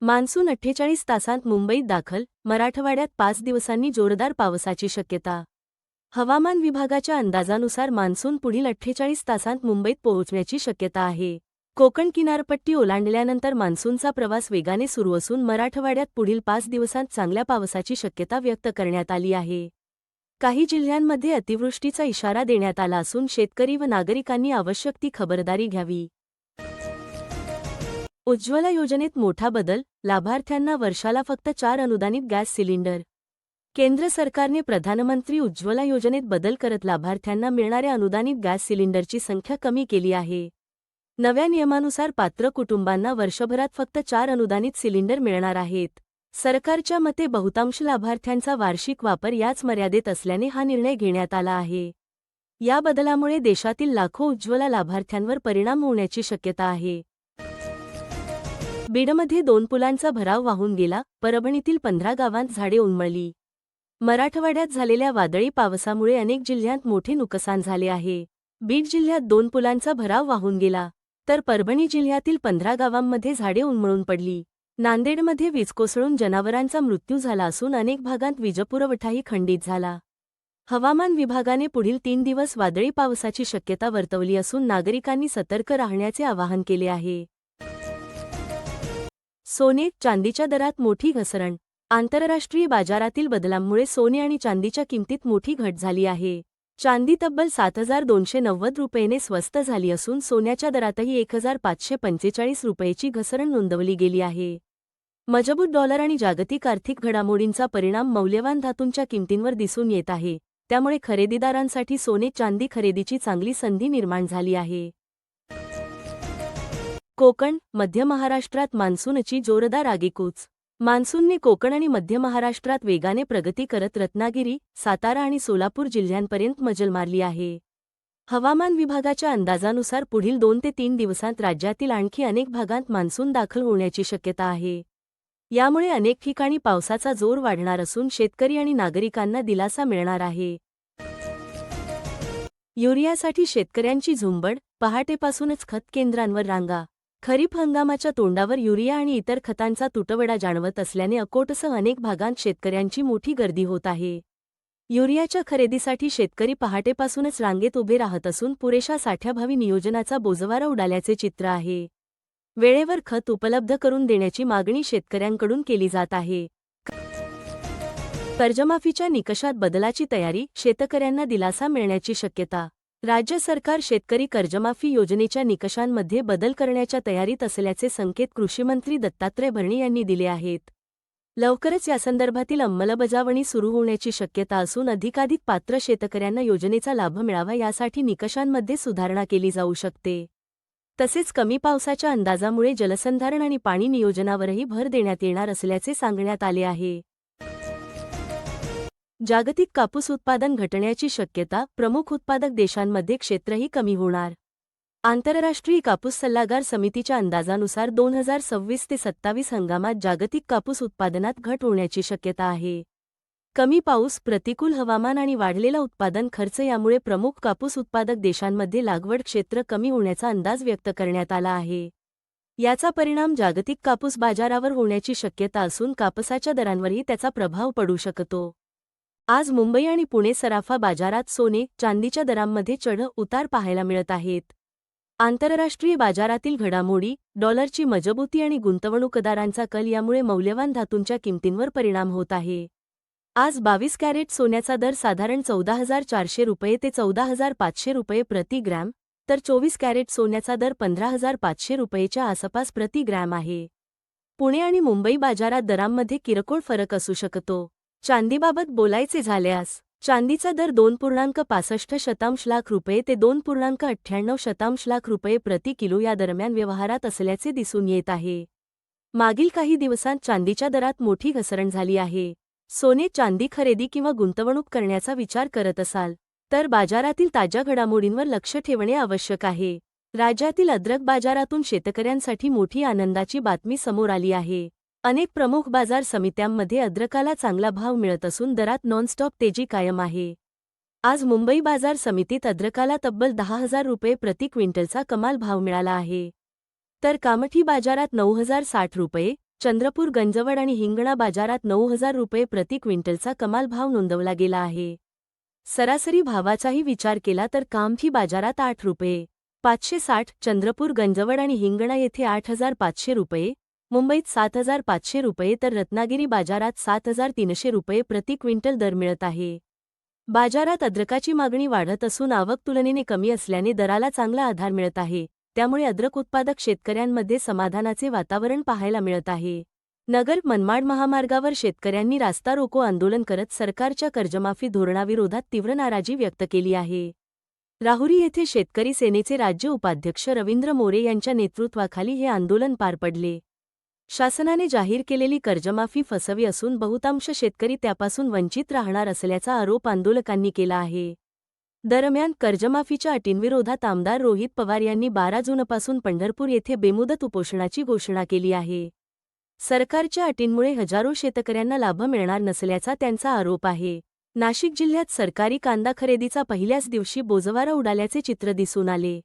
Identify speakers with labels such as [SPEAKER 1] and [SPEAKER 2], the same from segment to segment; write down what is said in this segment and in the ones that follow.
[SPEAKER 1] Monsoon 48 तासांत मुंबईत दाखल, मराठवाड्यात 5 दिवसांनी जोरदार पावसाची शक्यता. हवामान विभागाच्या अंदाजानुसार मान्सून पुढील 48 तासांत मुंबईत पोहोचण्याची शक्यता आहे. कोकण किनारपट्टी ओलांडल्यानंतर मान्सूनचा प्रवास वेगाने सुरू असून मराठवाड्यात पुढील 5 दिवसांत चांगल्या पावसाची शक्यता व्यक्त करण्यात आली आहे. काही जिल्ह्यांमध्ये अतिवृष्टीचा इशारा देण्यात आला असून शेतकरी व नागरिकांनी आवश्यक ती खबरदारी घ्यावी. उज्ज्वला योजनेत मोठा बदल, लाभार्थ्यांना वर्षाला फक्त 4 अनुदानित गॅस सिलिंडर. केंद्र सरकारने प्रधानमंत्री उज्ज्वला योजनेत बदल करत लाभार्थ्यांना मिळणाऱ्या अनुदानित गॅस सिलिंडरची संख्या कमी केली आहे. नव्या नियमानुसार पात्र कुटुंबांना वर्षभरात फक्त 4 अनुदानित सिलिंडर मिळणार आहेत. सरकारच्या मते बहुतांश लाभार्थ्यांचा वार्षिक वापर याच मर्यादेत असल्याने हा निर्णय घेण्यात आला आहे. या बदलामुळे देशातील लाखो उज्ज्वला लाभार्थ्यांवर परिणाम होण्याची शक्यता आहे. बीडमध्ये 2 पुलांचा भराव वाहून गेला, परभणीतील 15 गावांत झाडे उन्मळली. मराठवाड्यात झालेल्या वादळी पावसामुळे अनेक जिल्ह्यांत मोठे नुकसान झाले आहे. बीड जिल्ह्यात 2 पुलांचा भराव वाहून गेला, तर परभणी जिल्ह्यातील 15 गावांमध्ये झाडे उन्मळून पडली. नांदेडमध्ये वीज कोसळून जनावरांचा मृत्यू झाला असून अनेक भागांत वीजपुरवठाही खंडित झाला. हवामान विभागाने पुढील 3 दिवस वादळी पावसाची शक्यता वर्तवली असून नागरिकांनी सतर्क राहण्याचे आवाहन केले आहे. सोने, चांदीच्या दरात मोठी घसरण. आंतरराष्ट्रीय बाजारातील बदलांमुळे सोने आणि चांदीच्या किमतीत मोठी घट झाली आहे. चांदी तब्बल 7,290 रुपयेने स्वस्त झाली असून सोन्याच्या दरातही 1,545 रुपयेची घसरण नोंदवली गेली आहे. मजबूत डॉलर आणि जागतिक आर्थिक घडामोडींचा परिणाम मौल्यवान धातूंच्या किमतींवर दिसून येत आहे. त्यामुळे खरेदीदारांसाठी सोने चांदी खरेदीची चांगली संधी निर्माण झाली आहे. कोकण, मध्य महाराष्ट्रात मान्सूनची जोरदार आगेकूच. मान्सूनने कोकण आणि मध्य महाराष्ट्रात वेगाने प्रगती करत रत्नागिरी, सातारा आणि सोलापूर जिल्ह्यांपर्यंत मजल मारली आहे. हवामान विभागाच्या अंदाजानुसार पुढील 2 ते 3 दिवसांत राज्यातील आणखी अनेक भागांत मान्सून दाखल होण्याची शक्यता आहे. यामुळे अनेक ठिकाणी पावसाचा जोर वाढणार असून शेतकरी आणि नागरिकांना दिलासा मिळणार आहे. युरियासाठी शेतकऱ्यांची झुंबड, पहाटेपासूनच खत केंद्रांवर रांगा. खरीप हंगामाच्या तोंडावर युरिया आणि इतर खतांचा तुटवडा जाणवत असल्याने अकोटसह अनेक भागांत शेतकऱ्यांची मोठी गर्दी होत आहे. युरियाच्या खरेदीसाठी शेतकरी पहाटेपासूनच रांगेत उभे राहत असून पुरेशा साठ्याभावी नियोजनाचा बोजवारा उडाल्याचे चित्र आहे. वेळेवर खत उपलब्ध करून देण्याची मागणी शेतकऱ्यांकडून केली जात आहे. कर्जमाफीच्या निकषात बदलाची तयारी, शेतकऱ्यांना दिलासा मिळण्याची शक्यता. राज्य सरकार शेतकरी कर्जमाफी योजनेच्या निकषांमध्ये बदल करण्याच्या तयारीत असल्याचे संकेत कृषीमंत्री दत्तात्रय भरणे यांनी दिले आहेत. लवकरच यासंदर्भातील अंमलबजावणी सुरू होण्याची शक्यता असून अधिकाधिक पात्र शेतकऱ्यांना योजनेचा लाभ मिळावा यासाठी निकषांमध्ये सुधारणा केली जाऊ शकते. तसेच कमी पावसाच्या अंदाजामुळे जलसंधारण आणि पाणी नियोजनावरही भर देण्यात येणार असल्याचे सांगण्यात आले आहे. जागतिक कापूस उत्पादन घटण्याची शक्यता, प्रमुख उत्पादक देशांमध्ये क्षेत्रही कमी होणार. आंतरराष्ट्रीय कापूस सल्लागार समितीच्या अंदाजानुसार 2026 ते 27 हंगामात जागतिक कापूस उत्पादनात घट होण्याची शक्यता आहे. कमी पाऊस, प्रतिकूल हवामान आणि वाढलेला उत्पादन खर्च यामुळे प्रमुख कापूस उत्पादक देशांमध्ये लागवड क्षेत्र कमी होण्याचा अंदाज व्यक्त करण्यात आला आहे. याचा परिणाम जागतिक कापूस बाजारावर होण्याची शक्यता असून कापसाच्या दरांवरही त्याचा प्रभाव पडू शकतो. आज मुंबई आणि पुणे सराफा बाजारात सोने, चांदीच्या दरांमध्ये चढ-उतार पाहायला मिळत आहेत. आंतरराष्ट्रीय बाजारातील घडामोडी, डॉलरची मजबूती आणि गुंतवणूकदारांचा कल यामुळे मौल्यवान धातूंच्या किमतींवर परिणाम होत आहे. आज 22 कॅरेट सोन्याचा दर साधारण 14,400 रुपये ते 14,500 रुपये प्रति ग्रॅम, तर 24 कॅरेट सोन्याचा दर 15,500 रुपयेच्या आसपास प्रति ग्रॅम आहे. पुणे आणि मुंबई बाजारात दरांमध्ये किरकोळ फरक असू शकतो. चांदीबाबत बोलायचे झाल्यास, चांदीचा दर 2.65 लाख रुपये ते 2.98 लाख रुपये प्रति किलो या दरम्यान व्यवहारात असल्याचे दिसून येत आहे. मागील काही दिवसांत चांदीच्या दरात मोठी घसरण झाली आहे. सोने चांदी खरेदी किंवा गुंतवणूक करण्याचा विचार करत असाल तर बाजारातील ताज्या घडामोडींवर लक्ष ठेवणे आवश्यक आहे. राज्यातील अद्रक बाजारातून शेतकऱ्यांसाठी मोठी आनंदाची बातमी समोर आली आहे. अनेक प्रमुख बाजार समित्यांमध्ये अद्रकाला चांगला भाव मिळत असून दरात नॉनस्टॉप तेजी कायम आहे. आज मुंबई बाजार समितीत अद्रकाला तब्बल 10,000 रुपये प्रति क्विंटलचा कमाल भाव मिळाला आहे. तर कामठी बाजारात 9,060 रुपये, चंद्रपूर गंजवड आणि हिंगणा बाजारात 9,000 रुपये प्रति क्विंटलचा कमाल भाव नोंदवला गेला आहे. सरासरी भावाचाही विचार केला तर कामठी बाजारात 8 रुपये 560, चंद्रपूर गंजवड आणि हिंगणा येथे 8,500 रुपये, मुंबईत 7,500 रुपये तर रत्नागिरी बाजारात 7,300 रुपये प्रति क्विंटल दर मिळत आहे. बाजारात अद्रकाची मागणी वाढत असून आवक तुलनेने कमी असल्याने दराला चांगला आधार मिळत आहे. त्यामुळे अद्रक उत्पादक शेतकऱ्यांमध्ये समाधानाचे वातावरण पाहायला मिळत आहे. नगर मनमाड महामार्गावर शेतकऱ्यांनी रास्ता रोको आंदोलन करत सरकारच्या कर्जमाफी धोरणाविरोधात तीव्र नाराजी व्यक्त केली आहे. राहुरी येथे शेतकरी सेनेचे राज्य उपाध्यक्ष रवींद्र मोरे यांच्या नेतृत्वाखाली हे आंदोलन पार पडले. शासनाने जाहीर केलेली कर्जमाफी फसवी असून बहुतांश शेतकरी त्यापासून वंचित राहणार असल्याचा आरोप आंदोलकांनी केला आहे. दरम्यान कर्जमाफीच्या अटींविरोधात आमदार रोहित पवार यांनी 12 जूनपासून पंढरपूर येथे बेमुदत उपोषणाची घोषणा केली आहे. सरकारच्या अटींमुळे हजारो शेतकऱ्यांना लाभ मिळणार नसल्याचा त्यांचा आरोप आहे. नाशिक जिल्ह्यात सरकारी कांदा खरेदीचा पहिल्याच दिवशी बोजवारा उडाल्याचे चित्र दिसून आले.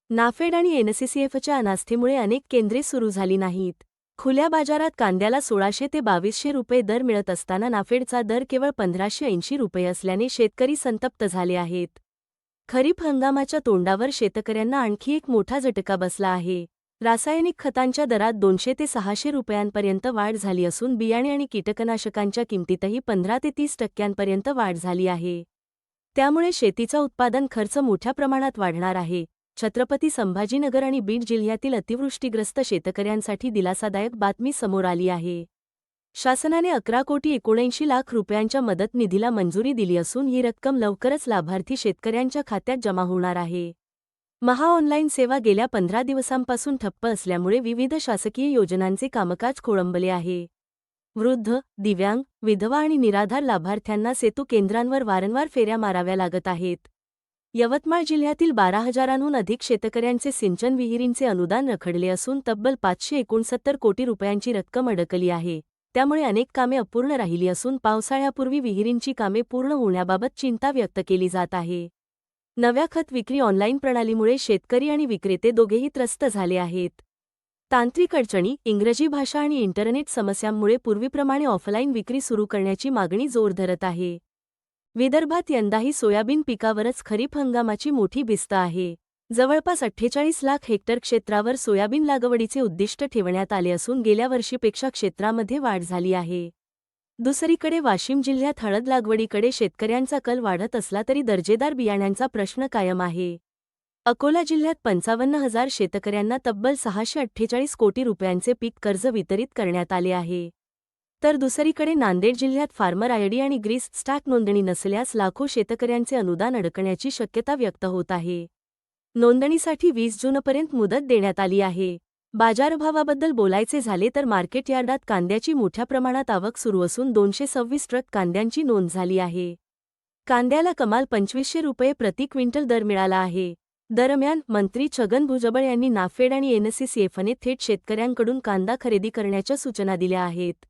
[SPEAKER 1] नाफेड आणि एनसीसीएफच्या अनास्थेमुळे अनेक केंद्रे सुरू झाली नाहीत. खुल्या बाजारात कांद्याला 1,600 ते 2,200 रुपये दर मिळत असताना नाफेडचा दर केवळ 1,580 रुपये असल्याने शेतकरी संतप्त झाले आहेत. खरीप हंगामाच्या तोंडावर शेतकऱ्यांना आणखी एक मोठा झटका बसला आहे. रासायनिक खतांच्या दरात 200 ते 600 रुपयांपर्यंत वाढ झाली असून बियाणे आणि कीटकनाशकांच्या किमतीतही 15 ते 30% वाढ झाली आहे. त्यामुळे शेतीचा उत्पादन खर्च मोठ्या प्रमाणात वाढणार आहे. छत्रपती संभाजीनगर आणि बीड जिल्ह्यातील अतिवृष्टीग्रस्त शेतकऱ्यांसाठी दिलासादायक बातमी समोर आली आहे. शासनाने 11,79,00,000 रुपयांच्या मदत निधीला मंजुरी दिली असून ही रक्कम लवकरच लाभार्थी शेतकऱ्यांच्या खात्यात जमा होणार आहे. महा ऑनलाईन सेवा गेल्या 15 दिवसांपासून ठप्प असल्यामुळे विविध शासकीय योजनांचे कामकाज खोळंबले आहे. वृद्ध, दिव्यांग, विधवा आणि निराधार लाभार्थ्यांना सेतू केंद्रांवर वारंवार फेऱ्या माराव्या लागत आहेत. यवतमाळ जिल्ह्यातील 12,000हून अधिक शेतकऱ्यांचे सिंचन विहिरींचे अनुदान रखडले असून तब्बल 569 कोटी रुपयांची रक्कम अडकली आहे. त्यामुळे अनेक कामे अपूर्ण राहिली असून पावसाळ्यापूर्वी विहिरींची कामे पूर्ण होण्याबाबत चिंता व्यक्त केली जात आहे. नव्या खत विक्री ऑनलाईन प्रणालीमुळे शेतकरी आणि विक्रेते दोघेही त्रस्त झाले आहेत. तांत्रिक अडचणी, इंग्रजी भाषा आणि इंटरनेट समस्यांमुळे पूर्वीप्रमाणे ऑफलाईन विक्री सुरू करण्याची मागणी जोर धरत आहे. विदर्भात यंदाही सोयाबीन पिकावरच खरीप हंगामाची मोठी भिस्त आहे. जवळपास 48 लाख हेक्टर क्षेत्रावर सोयाबीन लागवडीचे उद्दिष्ट ठेवण्यात आले असून गेल्या वर्षीपेक्षा क्षेत्रामध्ये वाढ झाली आहे. दुसरीकडे वाशिम जिल्ह्यात हळद लागवडीकडे शेतकऱ्यांचा कल वाढत असला तरी दर्जेदार बियाण्यांचा प्रश्न कायम आहे. अकोला जिल्ह्यात 55,000 शेतकऱ्यांना तब्बल 648 कोटी रुपयांचे पीक कर्ज वितरित करण्यात आले आहे. तर दुसरीकडे नांदेड जिल्ह्यात फार्मर आयडी आणि ग्रीस स्टॅक नोंदणी नसल्यास लाखो शेतकऱ्यांचे अनुदान अडकण्याची शक्यता व्यक्त होत आहे. नोंदणीसाठी 20 जूनपर्यंत मुदत देण्यात आली आहे. बाजारभावाबद्दल बोलायचे झाले तर मार्केट यार्डात कांद्याची मोठ्या प्रमाणात आवक सुरू असून 226 ट्रक कांद्यांची नोंद झाली आहे. कांद्याला कमाल 2,500 रुपये प्रति क्विंटल दर मिळाला आहे. दरम्यान मंत्री छगन भुजबळ यांनी नाफेड आणि एनसीसीएफने थेट शेतकऱ्यांकडून कांदा खरेदी करण्याच्या सूचना दिल्या आहेत.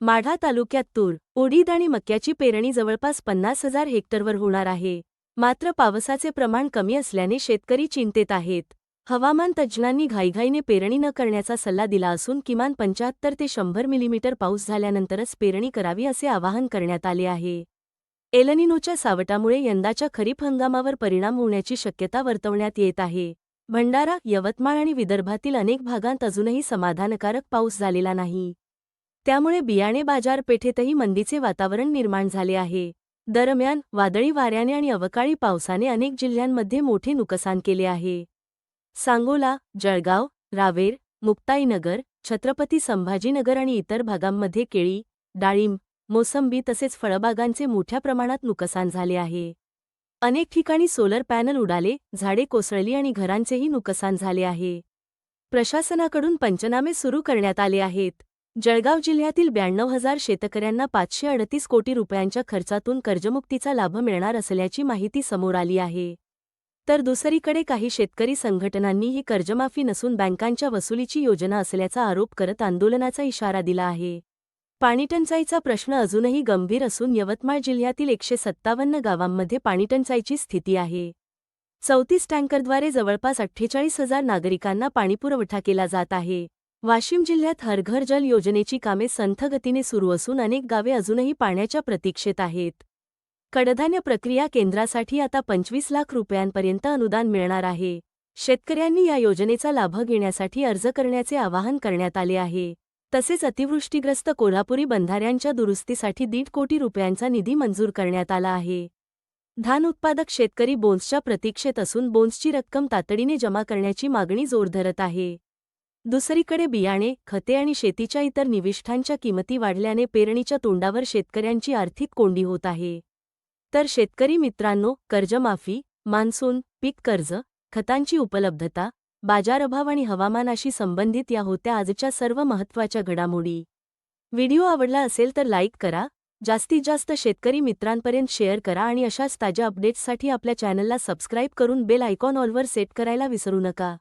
[SPEAKER 1] माढा तालुक्यात तूर, उडीद आणि मक्याची पेरणी जवळपास 50,000 हेक्टरवर होणार आहे. मात्र पावसाचे प्रमाण कमी असल्याने शेतकरी चिंतेत आहेत. हवामान तज्ज्ञांनी घाईघाईने पेरणी न करण्याचा सल्ला दिला असून किमान 75 ते 100 मिलीमीटर पाऊस झाल्यानंतरच पेरणी करावी असे आवाहन करण्यात आले आहे. एलनिनोच्या सावटामुळे यंदाच्या खरीप हंगामावर परिणाम होण्याची शक्यता वर्तवण्यात येत आहे. भंडारा, यवतमाळ आणि विदर्भातील अनेक भागांत अजूनही समाधानकारक पाऊस झालेला नाही. त्यामुळे बियाणे बाजारपेठेतही मंदीचे वातावरण निर्माण झाले आहे. दरम्यान वादळी वाऱ्याने आणि अवकाळी पावसाने अनेक जिल्ह्यांमध्ये मोठे नुकसान केले आहे. सांगोला, जळगाव, रावेर, मुक्ताईनगर, छत्रपती संभाजीनगर आणि इतर भागांमध्ये केळी, डाळिंब, मोसंबी तसेच फळबागांचे मोठ्या प्रमाणात नुकसान झाले आहे. अनेक ठिकाणी सोलर पॅनल उडाले, झाडे कोसळली आणि घरांचेही नुकसान झाले आहे. प्रशासनाकडून पंचनामे सुरू करण्यात आले आहेत. जळगाव जिल्ह्यातील 92,000 शेतकऱ्यांना 538 कोटी रुपयांच्या खर्चातून कर्जमुक्तीचा लाभ मिळणार असल्याची माहिती समोर आली आहे. तर दुसरीकडे काही शेतकरी संघटनांनी ही कर्जमाफी नसून बँकांच्या वसुलीची योजना असल्याचा आरोप करत आंदोलनाचा इशारा दिला आहे. पाणीटंचाईचा प्रश्न अजूनही गंभीर असून यवतमाळ जिल्ह्यातील 157 गावांमध्ये पाणीटंचाईची स्थिती आहे. 34 टँकरद्वारे जवळपास 48,000 नागरिकांना पाणीपुरवठा केला जात आहे. वाशिम जिल्ह्यात हर घर जल योजनेची कामे संथ गतीने सुरू असून अनेक गावे अजूनही पाण्याच्या प्रतीक्षेत आहेत. कडधान्य प्रक्रिया केंद्रासाठी आता 25 लाख रुपयांपर्यंत अनुदान मिळणार आहे. शेतकऱ्यांनी या योजनेचा लाभ घेण्यासाठी अर्ज करण्याचे आवाहन करण्यात आले आहे. तसेच अतिवृष्टीग्रस्त कोल्हापुरी बंधाऱ्यांच्या दुरुस्तीसाठी 1.5 कोटी रुपयांचा निधी मंजूर करण्यात आला आहे. धान उत्पादक शेतकरी बोन्सच्या प्रतीक्षेत असून बोन्सची रक्कम तातडीने जमा करण्याची मागणी जोर धरत आहे. दुसरीकडे बियाणे, खते आणि शेतीच्या इतर निविष्ठांच्या किमती वाढल्याने पेरणीच्या तोंडावर शेतकऱ्यांची आर्थिक कोंडी होत आहे. तर शेतकरी मित्रांनो, कर्जमाफी, मान्सून, पीक कर्ज, खतांची उपलब्धता, बाजारभाव आणि हवामानाशी संबंधित या होत्या आजच्या सर्व महत्त्वाच्या घडामोडी. व्हिडिओ आवडला असेल तर लाईक करा, जास्तीत जास्त शेतकरी मित्रांपर्यंत शेअर करा आणि अशाच ताज्या अपडेट्ससाठी आपल्या चॅनलला सबस्क्राईब करून बेल आयकॉन ऑलवर सेट करायला विसरू नका.